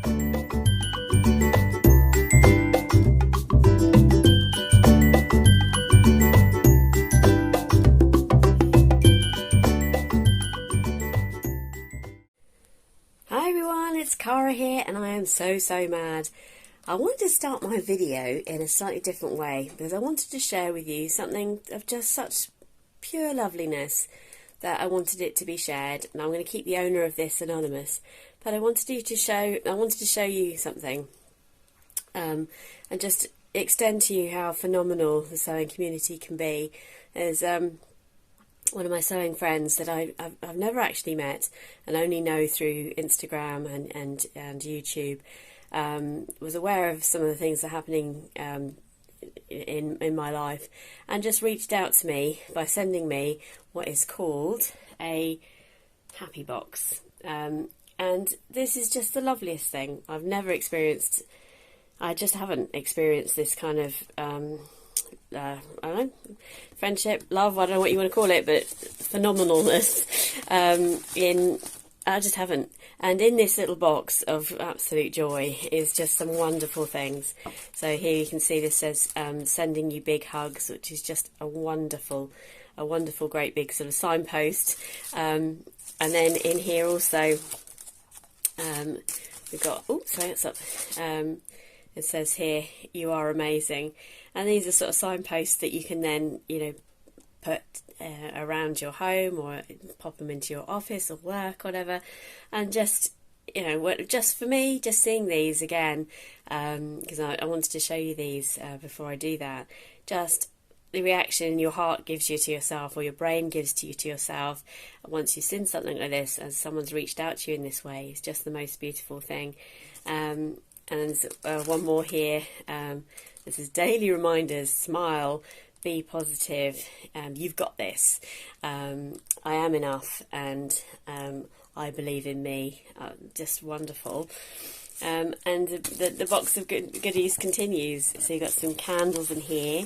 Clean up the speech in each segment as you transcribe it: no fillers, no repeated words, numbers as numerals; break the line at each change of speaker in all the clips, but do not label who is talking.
Hi everyone, it's Cara here and I am so mad. I wanted to start my video in a slightly different way because I wanted to share with you something of just such pure loveliness that I wanted it to be shared, and I'm going to keep the owner of this anonymous, but I wanted to show you something and just extend to you how phenomenal the sewing community can be. There's one of my sewing friends that I've never actually met and only know through Instagram and YouTube, was aware of some of the things that are happening in my life, and just reached out to me by sending me what is called a happy box. And this is just the loveliest thing. I just haven't experienced this kind of I don't know, friendship, love, I don't know what you want to call it, but phenomenalness. I just haven't. And in this little box of absolute joy is just some wonderful things. So here you can see this says sending you big hugs, which is just a wonderful great big sort of signpost. And then in here also we've got, oops, sorry, that's up. It says here, you are amazing. And these are sort of signposts that you can then, put around your home or pop them into your office or work, whatever. And just, just for me, just seeing these again, because I wanted to show you these before I do that. Just the reaction your heart gives you to yourself, or your brain gives to yourself, once you've seen something like this, and someone's reached out to you in this way, is just the most beautiful thing. And one more here. This is daily reminders: smile, be positive, you've got this, I am enough, and I believe in me. Just wonderful. And the box of goodies continues. So you've got some candles in here,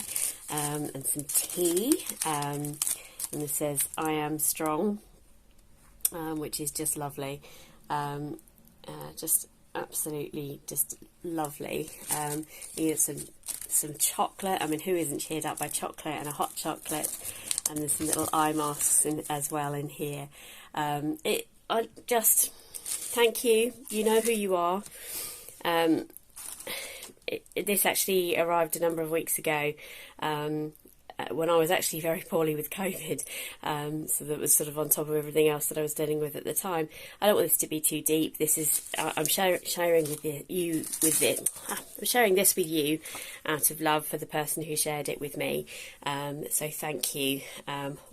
and some tea, and it says I am strong, which is just lovely. Just absolutely just lovely. You get some chocolate. I mean, who isn't cheered up by chocolate and a hot chocolate? And there's some little eye masks as well in here. I just thank you. You know who you are. This actually arrived a number of weeks ago, when I was actually very poorly with COVID, so that was sort of on top of everything else that I was dealing with at the time. I don't want this to be too deep. This is I'm sharing I'm sharing this with you out of love for the person who shared it with me. So thank you.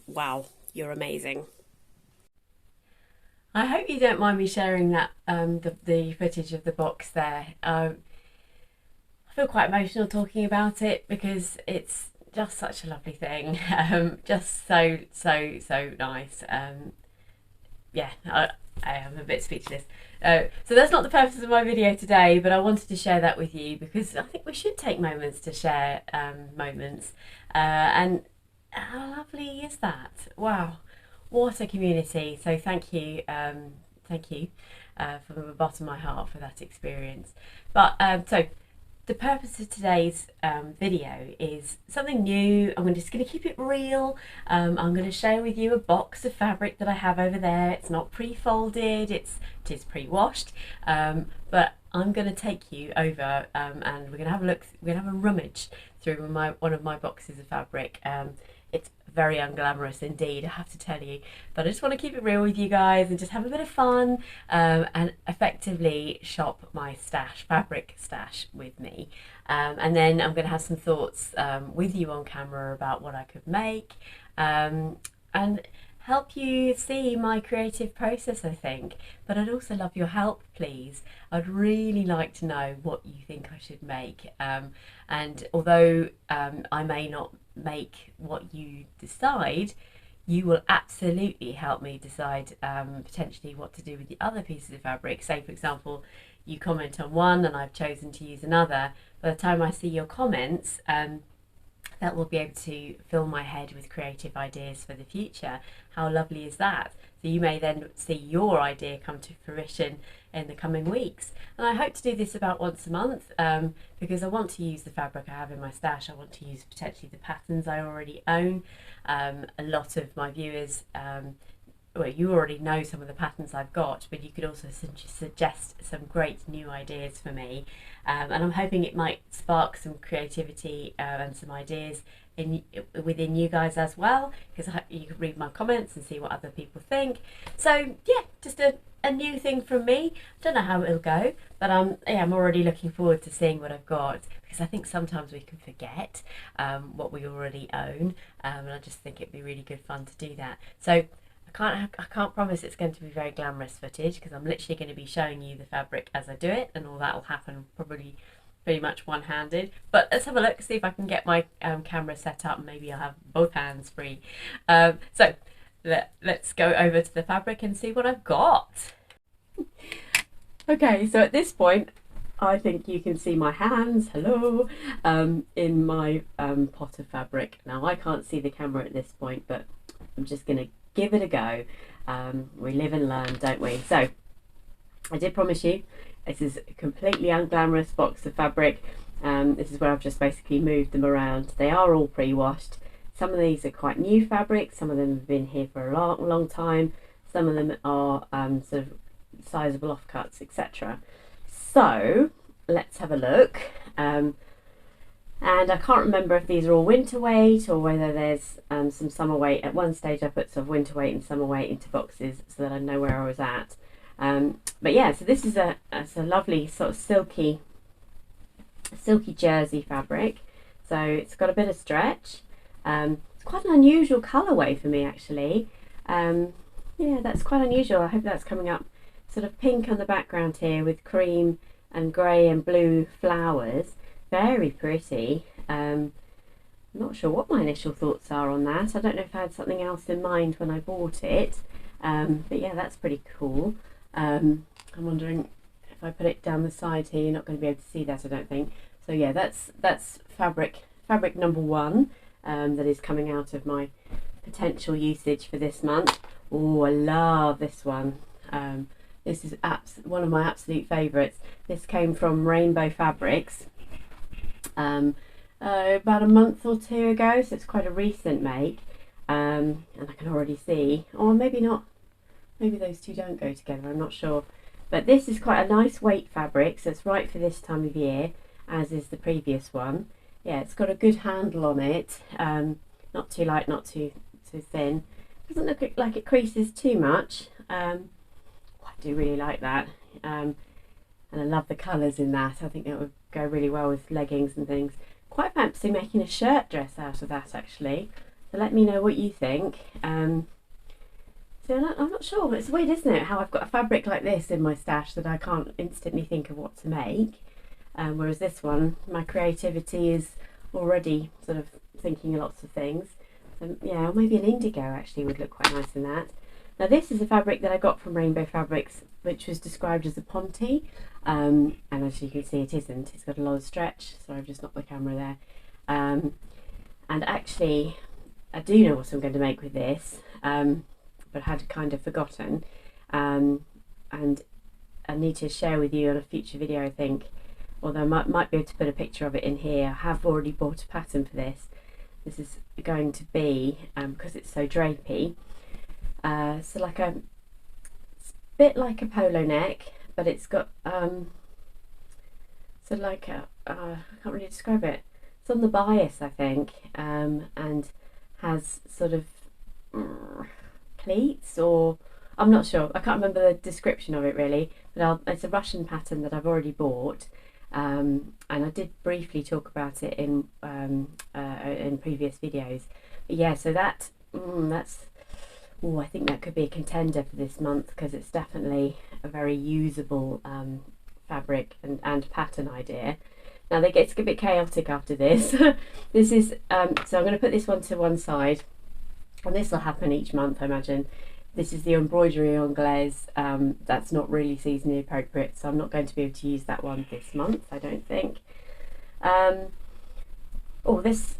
Wow, you're amazing. I hope you don't mind me sharing that the footage of the box there. I feel quite emotional talking about it because it's just such a lovely thing, just so nice. Yeah, I am a bit speechless. So that's not the purpose of my video today, but I wanted to share that with you because I think we should take moments to share moments, and how lovely is that? Wow, what a community. So thank you from the bottom of my heart for that experience. But so the purpose of today's video is something new. I'm just going to keep it real. I'm going to share with you a box of fabric that I have over there. It's not pre-folded, it is pre-washed, but I'm going to take you over and we're going to have a look. We're going to have a rummage through one of my boxes of fabric. It's very unglamorous indeed, I have to tell you, but I just want to keep it real with you guys and just have a bit of fun, and effectively shop my fabric stash with me, and then I'm going to have some thoughts with you on camera about what I could make, and help you see my creative process, I think. But I'd also love your help, please. I'd really like to know what you think I should make, and although I may not make what you decide, you will absolutely help me decide potentially what to do with the other pieces of fabric. Say for example you comment on one and I've chosen to use another. By the time I see your comments, that will be able to fill my head with creative ideas for the future. How lovely is that? So you may then see your idea come to fruition in the coming weeks. And I hope to do this about once a month, because I want to use the fabric I have in my stash. I want to use potentially the patterns I already own. A lot of my viewers, well, you already know some of the patterns I've got, but you could also suggest some great new ideas for me. And I'm hoping it might spark some creativity and some ideas within you guys as well, because you can read my comments and see what other people think. So yeah, just a new thing from me. Don't know how it'll go, but yeah, I'm already looking forward to seeing what I've got, because I think sometimes we can forget what we already own, and I just think it'd be really good fun to do that. So I can't promise it's going to be very glamorous footage, because I'm literally going to be showing you the fabric as I do it, and all that will happen probably pretty much one-handed. But let's have a look, see if I can get my camera set up, and maybe I'll have both hands free. So let's go over to the fabric and see what I've got. Okay, so at this point I think you can see my hands, hello, in my pot of fabric. Now I can't see the camera at this point, but I'm just going to give it a go. We live and learn, don't we? So I did promise you this is a completely unglamorous box of fabric. This is where I've just basically moved them around. They are all pre-washed. Some of these are quite new fabric, some of them have been here for a long time, some of them are sort of sizable offcuts, etc. So let's have a look. And I can't remember if these are all winter weight or whether there's some summer weight. At one stage I put sort of winter weight and summer weight into boxes so that I know where I was at. But yeah, so this is a lovely sort of silky jersey fabric. So it's got a bit of stretch. It's quite an unusual colourway for me, actually. Yeah, that's quite unusual. I hope that's coming up. Sort of pink on the background here with cream and grey and blue flowers. Very pretty. I'm not sure what my initial thoughts are on that. I don't know if I had something else in mind when I bought it. But yeah, that's pretty cool. I'm wondering if I put it down the side here, you're not going to be able to see that, I don't think. So yeah, that's fabric number one. That is coming out of my potential usage for this month. Oh, I love this one. This is one of my absolute favourites. This came from Rainbow Fabrics about a month or two ago, so it's quite a recent make. And I can already see, or maybe not, maybe those two don't go together, I'm not sure. But this is quite a nice weight fabric, so it's right for this time of year, as is the previous one. Yeah, it's got a good handle on it, not too light, not too thin. Doesn't look like it creases too much. I do really like that, and I love the colours in that. I think it would go really well with leggings and things. Quite fancy making a shirt dress out of that, actually. So let me know what you think. So I'm not sure. It's weird, isn't it, how I've got a fabric like this in my stash that I can't instantly think of what to make. Whereas this one, my creativity is already sort of thinking of lots of things. So yeah, or maybe an indigo actually would look quite nice in that. Now this is a fabric that I got from Rainbow Fabrics, which was described as a ponte, and as you can see it isn't. It's got a lot of stretch, so I've just knocked the camera there. And actually I do know what I'm going to make with this, but had kind of forgotten, and I need to share with you on a future video, I think. Although I might be able to put a picture of it in here. I have already bought a pattern for this. This is going to be, because it's so drapey, so like it's a bit like a polo neck, but it's got so like a I can't really describe it. It's on the bias, I think, and has sort of pleats, or I'm not sure. I can't remember the description of it really, but it's a Russian pattern that I've already bought. And I did briefly talk about it in previous videos. But yeah, so that's I think that could be a contender for this month, because it's definitely a very usable fabric and pattern idea. Now it gets a bit chaotic after this. This is so I'm going to put this one to one side, and this will happen each month, I imagine. This is the embroidery anglaise. That's not really seasonally appropriate, so I'm not going to be able to use that one this month, I don't think. Oh, this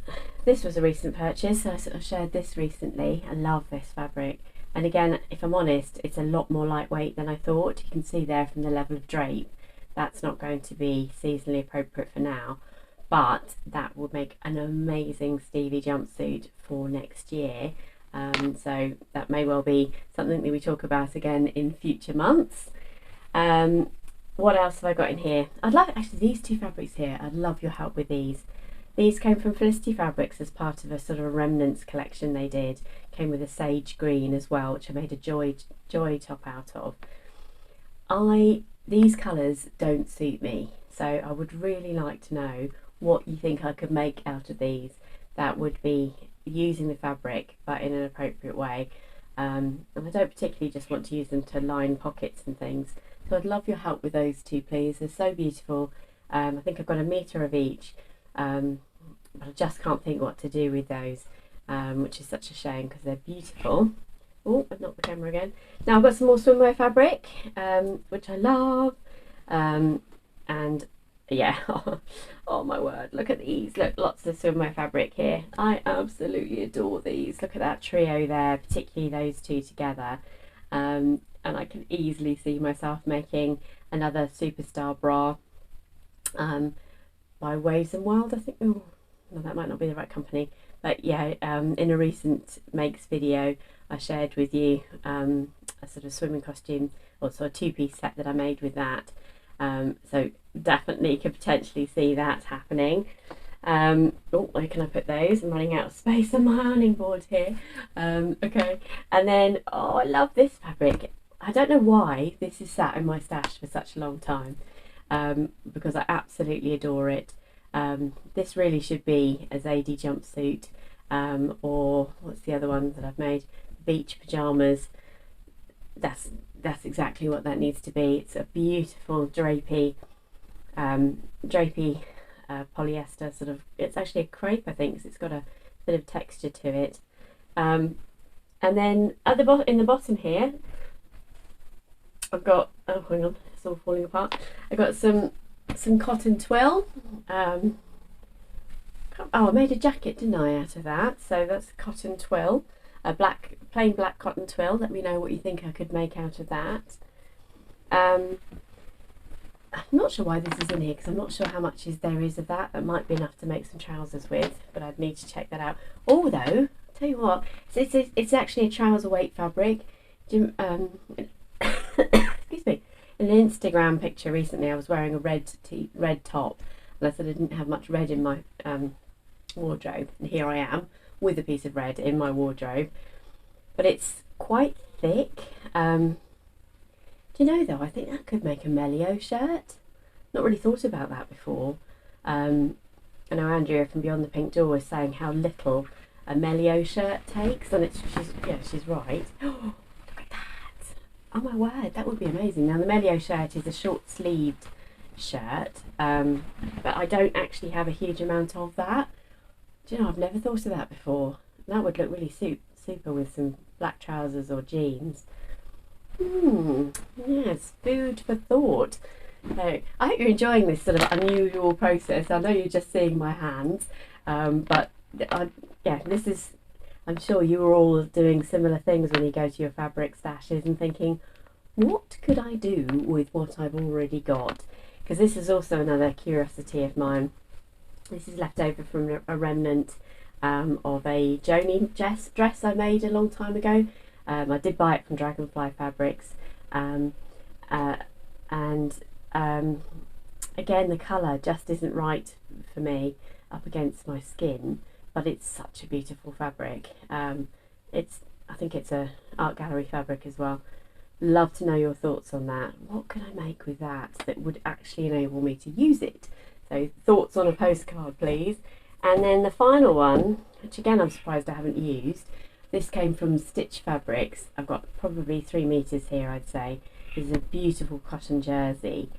was a recent purchase. I sort of shared this recently. I love this fabric. And again, if I'm honest, it's a lot more lightweight than I thought. You can see there from the level of drape, that's not going to be seasonally appropriate for now, but that would make an amazing Stevie jumpsuit for next year. So that may well be something that we talk about again in future months. What else have I got in here? I'd love, actually, these two fabrics here, I'd love your help with these. These came from Felicity Fabrics as part of a sort of a remnants collection they did. Came with a sage green as well, which I made a joy top out of. These colours don't suit me, so I would really like to know what you think I could make out of these that would be using the fabric but in an appropriate way. And I don't particularly just want to use them to line pockets and things, so I'd love your help with those two, please. They're so beautiful. I think I've got a metre of each, but I just can't think what to do with those, which is such a shame because they're beautiful. Oh, I've knocked the camera again. Now I've got some more swimwear fabric, which I love, and yeah, oh my word, look at these. Look, lots of swimwear fabric here. I absolutely adore these. Look at that trio there, particularly those two together. And I can easily see myself making another superstar bra by Waves and Wild, I think. Oh, no, that might not be the right company, but yeah, in a recent makes video I shared with you a sort of swimming costume, or sort of two-piece set that I made with that. So definitely could potentially see that happening. Oh, where can I put those? I'm running out of space on my ironing board here. Okay, and then, oh, I love this fabric. I don't know why this is sat in my stash for such a long time, because I absolutely adore it. This really should be a Zadie jumpsuit, or what's the other one that I've made? Beach pajamas. That's exactly what that needs to be. It's a beautiful drapey polyester sort of. It's actually a crepe, I think, so it's got a bit of texture to it. And then at the in the bottom here, I've got, oh hang on, it's all falling apart. I've got some cotton twill. Oh, I made a jacket, didn't I, out of that? So that's cotton twill, a plain black cotton twill. Let me know what you think I could make out of that. I'm not sure why this is in here, because I'm not sure how much there is of that. That might be enough to make some trousers with, but I'd need to check that out. Although, I'll tell you what, it's actually a trouser weight fabric. Excuse me. In an Instagram picture recently, I was wearing a red top, and I said I didn't have much red in my wardrobe, and here I am with a piece of red in my wardrobe. But it's quite thick. Do you know, though, I think that could make a Melio shirt. Not really thought about that before. I know Andrea from Beyond the Pink Door was saying how little a Melio shirt takes, and she's right. Oh, look at that! Oh my word, that would be amazing. Now the Melio shirt is a short-sleeved shirt, but I don't actually have a huge amount of that. Do you know, I've never thought of that before. That would look really super with some black trousers or jeans. Yes, food for thought. So I hope you're enjoying this sort of unusual process. I know you're just seeing my hands, but yeah, this is, I'm sure you are all doing similar things when you go to your fabric stashes and thinking, what could I do with what I've already got? Because this is also another curiosity of mine. This is left over from a remnant of a Joni dress I made a long time ago. I did buy it from Dragonfly Fabrics, and again, the colour just isn't right for me up against my skin, but it's such a beautiful fabric. I think it's a art gallery fabric as well. Love to know your thoughts on that. What could I make with that would actually enable me to use it? So thoughts on a postcard, please. And then the final one, which again I'm surprised I haven't used. This came from Stitch Fabrics. I've got probably 3 meters here, I'd say. This is a beautiful cotton jersey.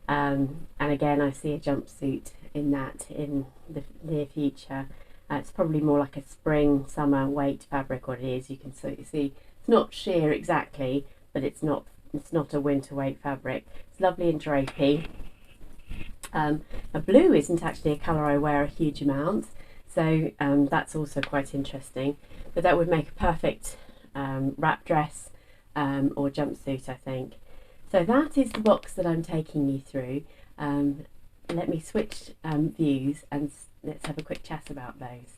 And again, I see a jumpsuit in that in the near future. It's probably more like a spring, summer weight fabric, what it is. You can see it's not sheer exactly, but it's not a winter weight fabric. It's lovely and drapey. A blue isn't actually a colour I wear a huge amount. So that's also quite interesting. But that would make a perfect wrap dress or jumpsuit, I think. So that is the box that I'm taking you through. Let me switch views and let's have a quick chat about those.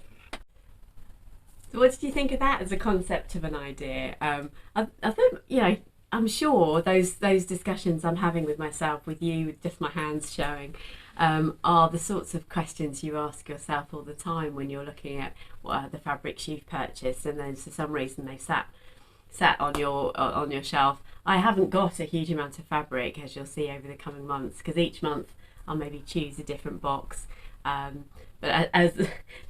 So what did you think of that as a concept of an idea? I thought, you know, I'm sure those discussions I'm having with myself, with you, with just my hands showing, are the sorts of questions you ask yourself all the time when you're looking at the fabrics you've purchased, and then for some reason they've sat on your shelf. I haven't got a huge amount of fabric, as you'll see over the coming months, because each month I'll maybe choose a different box. But as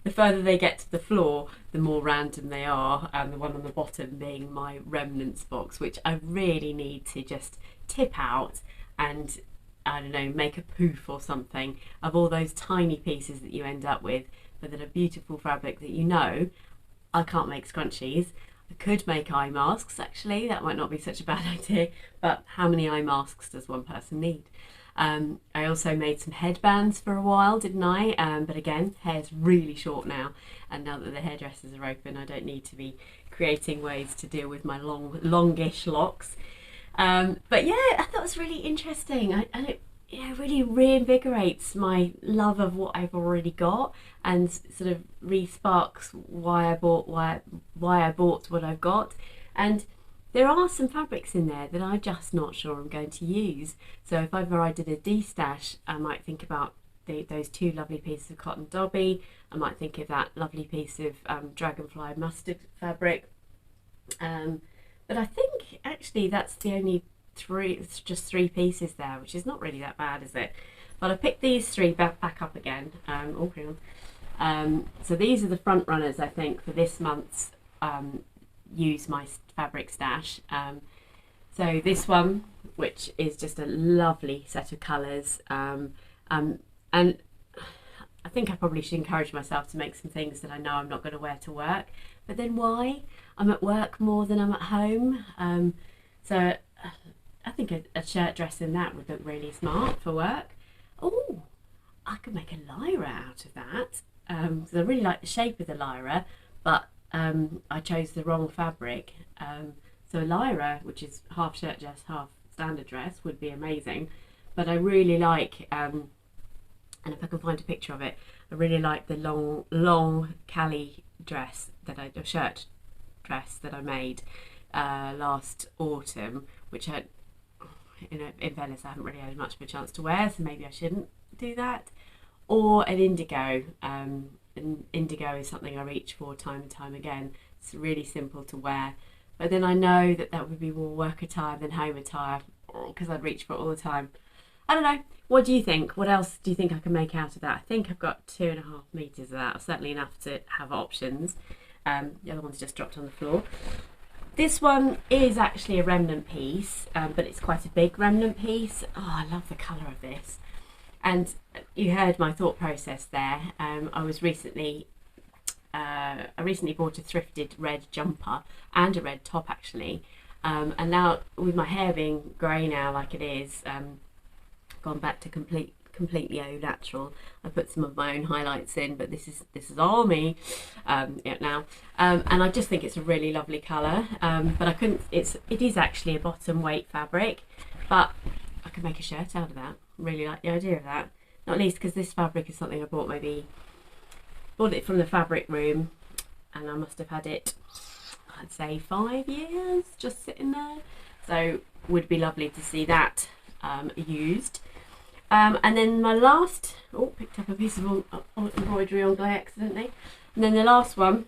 the further they get to the floor, the more random they are, and the one on the bottom being my remnants box, which I really need to just tip out and, I don't know, make a poof or something of all those tiny pieces that you end up with, but that are beautiful fabric that, you know, I can't make scrunchies. I could make eye masks, actually, that might not be such a bad idea, but how many eye masks does one person need? I also made some headbands for a while, didn't I? But again, hair's really short now, and now that the hairdressers are open, I don't need to be creating ways to deal with my longish locks. But yeah, I thought it was really interesting, and it, you know, really reinvigorates my love of what I've already got, and sort of re-sparks why I bought what I've got. And there are some fabrics in there that I'm just not sure I'm going to use. So if ever I did a de-stash, I might think about those two lovely pieces of cotton dobby. I might think of that lovely piece of dragonfly mustard fabric. But I think actually that's the only three, it's just three pieces there, which is not really that bad, is it? But I picked these three back up again. Oh, hang on. So these are the front runners, I think, for this month's use my fabric stash. So this one, which is just a lovely set of colours, and I think I probably should encourage myself to make some things that I know I'm not going to wear to work, but then why? I'm at work more than I'm at home, so I think a shirt dress in that would look really smart for work. Oh, I could make a lyra out of that. So I really like the shape of the lyra, but I chose the wrong fabric. So a lyra, which is half shirt dress, half standard dress, would be amazing. But I really like, and if I can find a picture of it, I really like the long Cali dress shirt dress that I made last autumn, which I, in fairness, I haven't really had much of a chance to wear, so maybe I shouldn't do that. Or an indigo. And indigo is something I reach for time and time again. It's really simple to wear, but then I know that would be more work attire than home attire, because I'd reach for it all the time. I don't know, what do you think? What else do you think I can make out of that? I think I've got 2.5 meters of that, certainly enough to have options. The other one's just dropped on the floor. This one is actually a remnant piece, but it's quite a big remnant piece. Oh, I love the colour of this. And you heard my thought process there. I recently bought a thrifted red jumper and a red top, actually. And now, with my hair being grey now, like it is, gone back to completely au natural. I put some of my own highlights in, but this is all me now. And I just think it's a really lovely colour. But I couldn't. It is actually a bottom weight fabric, but I could make a shirt out of that. Really like the idea of that, not least because this fabric is something I bought it from the fabric room, and I must have had it, I'd say 5 years just sitting there, so would be lovely to see that used. And then my last, picked up a piece of embroidery on glare accidentally, and then the last one,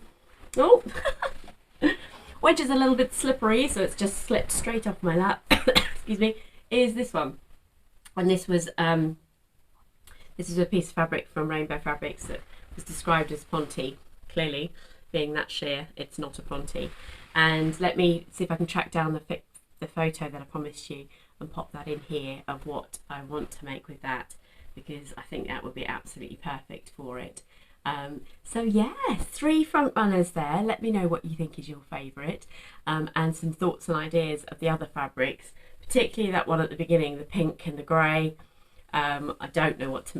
which is a little bit slippery, so it's just slipped straight off my lap, excuse me, is this one. And this is a piece of fabric from Rainbow Fabrics that was described as Ponte. Clearly, being that sheer, it's not a Ponte. And let me see if I can track down the photo that I promised you and pop that in here of what I want to make with that, because I think that would be absolutely perfect for it. So yeah, 3 front runners there. Let me know what you think is your favourite, and some thoughts and ideas of the other fabrics, particularly that one at the beginning, the pink and the grey. I don't know what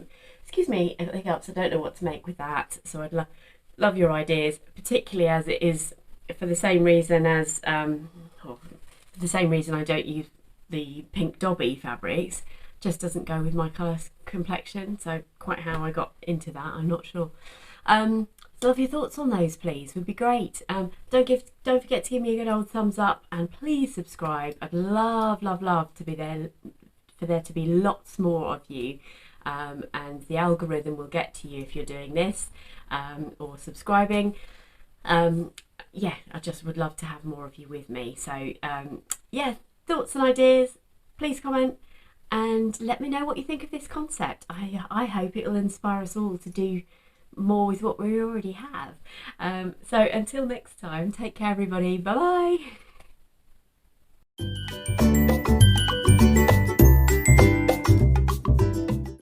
excuse me, hiccups. I don't know what to make with that. So I'd love your ideas, particularly as it is for the same reason as for the same reason I don't use the pink Dobby fabrics. Just doesn't go with my colour complexion. So quite how I got into that, I'm not sure. So love your thoughts on those, please. Would be great. Don't forget to give me a good old thumbs up, and please subscribe. I'd love to be there, for there to be lots more of you. And the algorithm will get to you if you're doing this or subscribing. Yeah, I just would love to have more of you with me. So yeah, thoughts and ideas, please comment and let me know what you think of this concept. I hope it will inspire us all to do more with what we already have. So until next time, take care everybody. Bye bye.